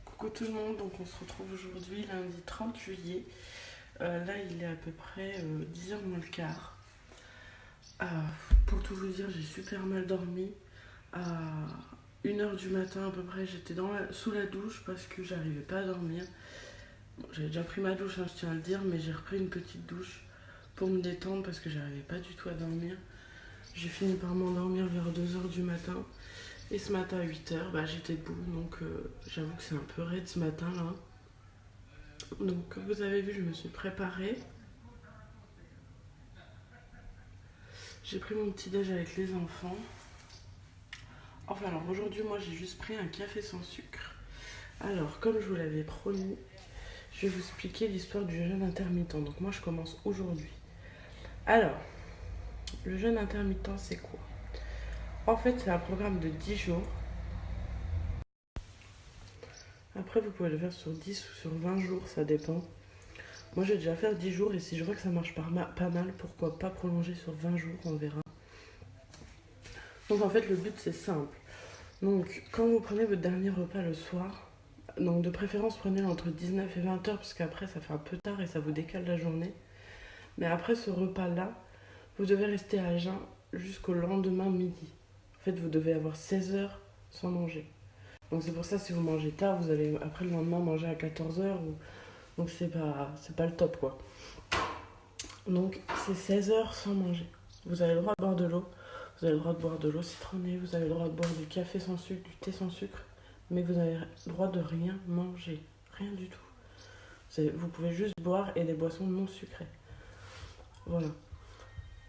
Coucou tout le monde, donc on se retrouve aujourd'hui lundi 30 juillet. Là il est à peu près 10h moins le quart. Pour tout vous dire, j'ai super mal dormi. À 1h du matin à peu près, j'étais sous la douche parce que j'arrivais pas à dormir. Bon, j'avais déjà pris ma douche, hein, je tiens à le dire, mais j'ai repris une petite douche pour me détendre parce que j'arrivais pas du tout à dormir. J'ai fini par m'endormir vers 2h du matin. Et ce matin à 8h, j'étais debout, donc j'avoue que c'est un peu raide ce matin là. Donc comme vous avez vu, je me suis préparée. J'ai pris mon petit déj avec les enfants. Enfin alors aujourd'hui moi j'ai juste pris un café sans sucre. Alors comme je vous l'avais promis, je vais vous expliquer l'histoire du jeûne intermittent. Donc moi je commence aujourd'hui. Alors, le jeûne intermittent c'est quoi? En fait c'est un programme de 10 jours. Après vous pouvez le faire sur 10 ou sur 20 jours, ça dépend. Moi j'ai déjà fait 10 jours et si je vois que ça marche pas mal, pourquoi pas prolonger sur 20 jours, on verra. Donc en fait le but c'est simple. Donc quand vous prenez votre dernier repas le soir, donc de préférence prenez-le entre 19 et 20 heures parce qu'après ça fait un peu tard et ça vous décale la journée. Mais après ce repas là, vous devez rester à jeun jusqu'au lendemain midi. En fait vous devez avoir 16 heures sans manger. Donc c'est pour ça si vous mangez tard, vous allez après le lendemain manger à 14 heures. Donc c'est pas le top quoi. Donc c'est 16 heures sans manger. Vous avez le droit de boire de l'eau. Vous avez le droit de boire de l'eau citronnée. Vous avez le droit de boire du café sans sucre, du thé sans sucre. Mais vous avez le droit de rien manger. Rien du tout. Vous pouvez juste boire et des boissons non sucrées. Voilà.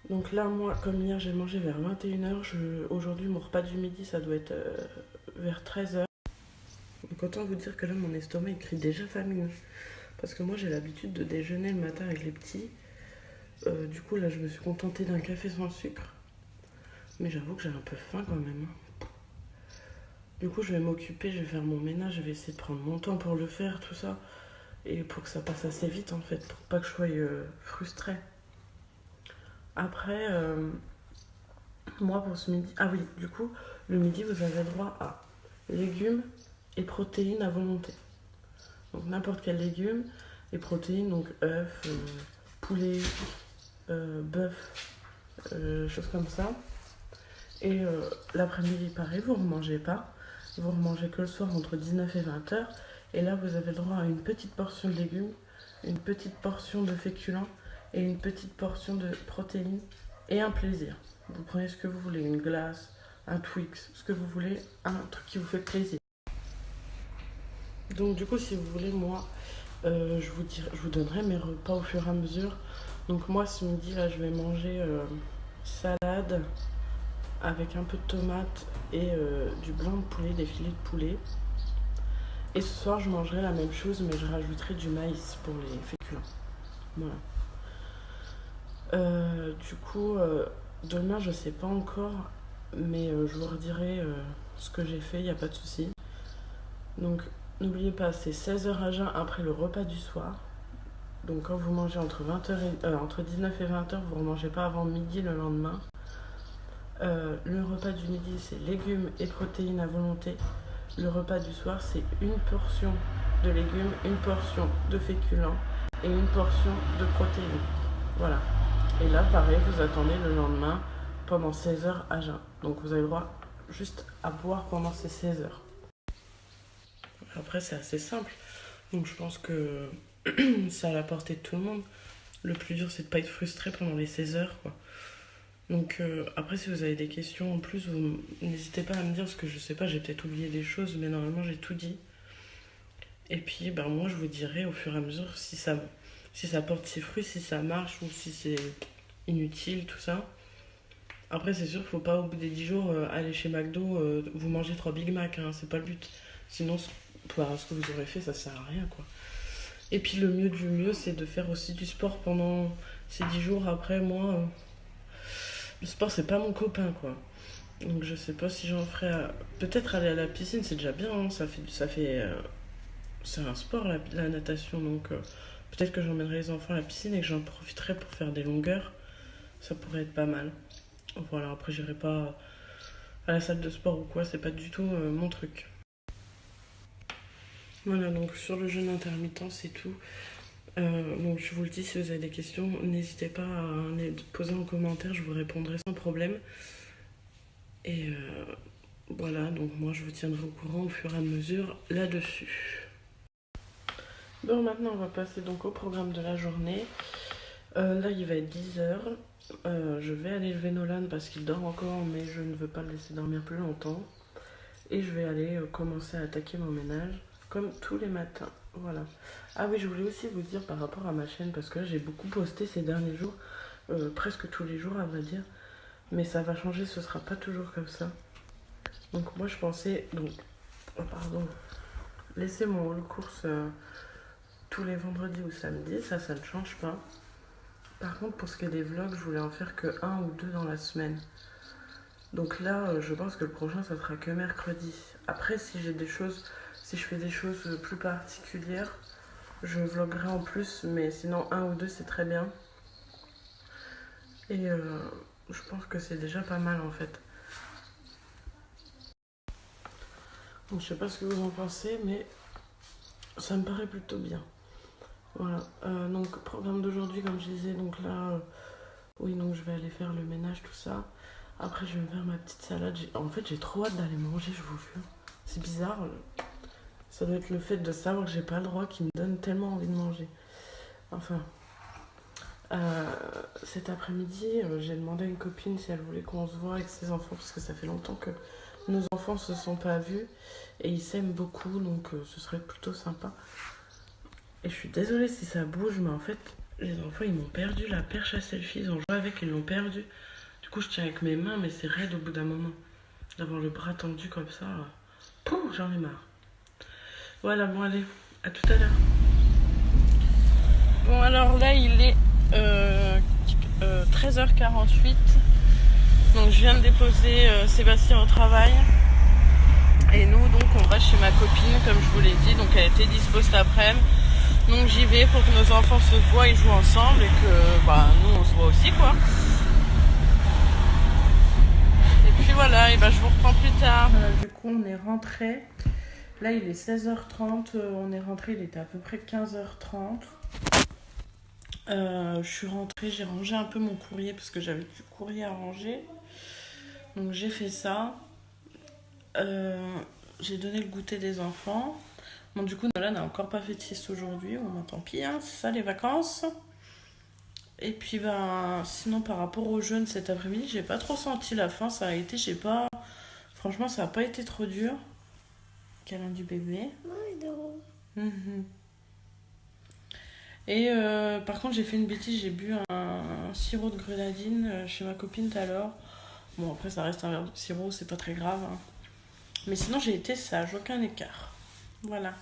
Donc là, moi, comme hier, j'ai mangé vers 21h. Aujourd'hui, mon repas du midi, ça doit être vers 13h. Donc autant vous dire que là, mon estomac, il crie déjà famine. Parce que moi, j'ai l'habitude de déjeuner le matin avec les petits. Du coup, là, je me suis contentée d'un café sans sucre. Mais j'avoue que j'ai un peu faim quand même. Du coup, je vais m'occuper, je vais faire mon ménage, je vais essayer de prendre mon temps pour le faire, tout ça. Et pour que ça passe assez vite, en fait, pour pas que je sois frustrée. Après, moi, pour ce midi... Ah oui, du coup, le midi, vous avez droit à légumes et protéines à volonté. Donc, n'importe quel légume et protéines, donc œufs, poulet, bœuf, choses comme ça. Et l'après-midi, pareil, vous ne remangez pas. Vous ne remangez que le soir entre 19 et 20 heures. Et là, vous avez le droit à une petite portion de légumes, une petite portion de féculents et une petite portion de protéines et un plaisir. Vous prenez ce que vous voulez, une glace, un Twix, ce que vous voulez, un truc qui vous fait plaisir. Donc du coup, si vous voulez, moi, je vous donnerai mes repas au fur et à mesure. Donc moi, ce midi, là, je vais manger salade avec un peu de tomate et du blanc de poulet, des filets de poulet. Et ce soir, je mangerai la même chose, mais je rajouterai du maïs pour les féculents. Voilà. Du coup, demain, je sais pas encore, mais je vous redirai ce que j'ai fait, il n'y a pas de souci. Donc, n'oubliez pas, c'est 16 heures à jeun après le repas du soir. Donc, quand vous mangez entre 19 et 20 heures, vous ne remangez pas avant midi le lendemain. Le repas du midi, c'est légumes et protéines à volonté. Le repas du soir, c'est une portion de légumes, une portion de féculents et une portion de protéines. Voilà. Et là, pareil, vous attendez le lendemain pendant 16 heures à jeun. Donc vous avez le droit juste à boire pendant ces 16 heures. Après, c'est assez simple. Donc je pense que c'est à la portée de tout le monde. Le plus dur, c'est de ne pas être frustré pendant les 16 heures, quoi. Donc après, si vous avez des questions en plus, n'hésitez pas à me dire, parce que je sais pas, j'ai peut-être oublié des choses, mais normalement j'ai tout dit. Et puis moi je vous dirai au fur et à mesure si ça porte ses fruits, si ça marche ou si c'est inutile, tout ça. Après, c'est sûr, faut pas au bout des 10 jours aller chez McDo, vous mangez 3 Big Mac, hein, c'est pas le but. Sinon, ce que vous aurez fait, ça sert à rien, quoi. Et puis le mieux du mieux, c'est de faire aussi du sport pendant ces 10 jours. Après, moi, le sport, c'est pas mon copain, quoi. Donc je sais pas si j'en ferai. Peut-être aller à la piscine, c'est déjà bien, hein. C'est un sport, la natation. Donc peut-être que j'emmènerai les enfants à la piscine et que j'en profiterai pour faire des longueurs. Ça pourrait être pas mal. Voilà, après, j'irai pas à la salle de sport ou quoi, c'est pas du tout mon truc. Voilà, donc sur le jeûne intermittent, c'est tout. Donc je vous le dis, si vous avez des questions, n'hésitez pas à les poser en commentaire, je vous répondrai sans problème. Et voilà, donc moi je vous tiendrai au courant au fur et à mesure là-dessus. Bon, maintenant on va passer donc au programme de la journée. Là il va être 10h. Je vais aller lever Nolan parce qu'il dort encore, mais je ne veux pas le laisser dormir plus longtemps. Et je vais aller commencer à attaquer mon ménage comme tous les matins. Voilà. Ah oui, je voulais aussi vous dire par rapport à ma chaîne, parce que là j'ai beaucoup posté ces derniers jours, presque tous les jours à vrai dire, mais ça va changer, ce sera pas toujours comme ça. Donc moi je pensais, laisser mon haul course tous les vendredis ou samedis, ça ne change pas. Par contre pour ce qui est des vlogs, je voulais en faire que un ou deux dans la semaine. Donc là, je pense que le prochain, ça sera que mercredi. Après, si je fais des choses plus particulières, je vloguerai en plus, mais sinon, un ou deux, c'est très bien. Et je pense que c'est déjà pas mal, en fait. Donc, je sais pas ce que vous en pensez, mais ça me paraît plutôt bien. Voilà. Donc, programme d'aujourd'hui, comme je disais, donc là, oui, donc je vais aller faire le ménage, tout ça. Après, je vais me faire ma petite salade. En fait, j'ai trop hâte d'aller manger, je vous jure. C'est bizarre. Ça doit être le fait de savoir que j'ai pas le droit qui me donne tellement envie de manger. Enfin, cet après-midi, j'ai demandé à une copine si elle voulait qu'on se voit avec ses enfants, parce que ça fait longtemps que nos enfants se sont pas vus et ils s'aiment beaucoup, donc ce serait plutôt sympa. Et je suis désolée si ça bouge, mais en fait, les enfants, ils m'ont perdu la perche à selfie, ils ont joué avec, ils l'ont perdu. Du coup, je tiens avec mes mains, mais c'est raide au bout d'un moment. D'avoir le bras tendu comme ça, pouf, j'en ai marre. Voilà, bon allez, à tout à l'heure. Bon alors là il est 13h48. Donc je viens de déposer Sébastien au travail. Et nous donc on va chez ma copine comme je vous l'ai dit. Donc elle était dispo cet après-midi. Donc j'y vais pour que nos enfants se voient et jouent ensemble. Et que nous on se voit aussi quoi. Et puis voilà, et je vous reprends plus tard. Du coup on est rentré. Là il est 16h30. On est rentré, il était à peu près 15h30. Je suis rentrée, j'ai rangé un peu mon courrier parce que j'avais du courrier à ranger. Donc j'ai fait ça. J'ai donné le goûter des enfants. Bon, du coup, Nolan n'a encore pas fait de sieste aujourd'hui. Bon, tant pis, hein, c'est ça les vacances. Et puis, sinon, par rapport au jeûne cet après-midi, j'ai pas trop senti la faim. Ça a été, j'ai pas. Franchement, ça a pas été trop dur. Câlin du bébé. Mhm. Et par contre, j'ai fait une bêtise, j'ai bu un sirop de grenadine chez ma copine tout à l'heure. Bon, après, ça reste un verre de sirop, c'est pas très grave, hein. Mais sinon, j'ai été sage, aucun écart. Voilà.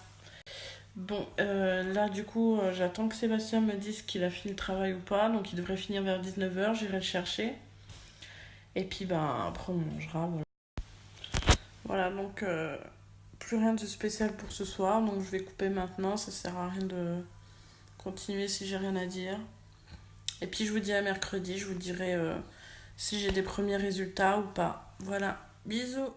Bon, là, du coup, j'attends que Sébastien me dise qu'il a fini le travail ou pas. Donc, il devrait finir vers 19h, j'irai le chercher. Et puis, après, on mangera. Voilà, voilà donc, plus rien de spécial pour ce soir. Donc, je vais couper maintenant. Ça sert à rien de continuer si j'ai rien à dire. Et puis, je vous dis à mercredi. Je vous dirai si j'ai des premiers résultats ou pas. Voilà. Bisous.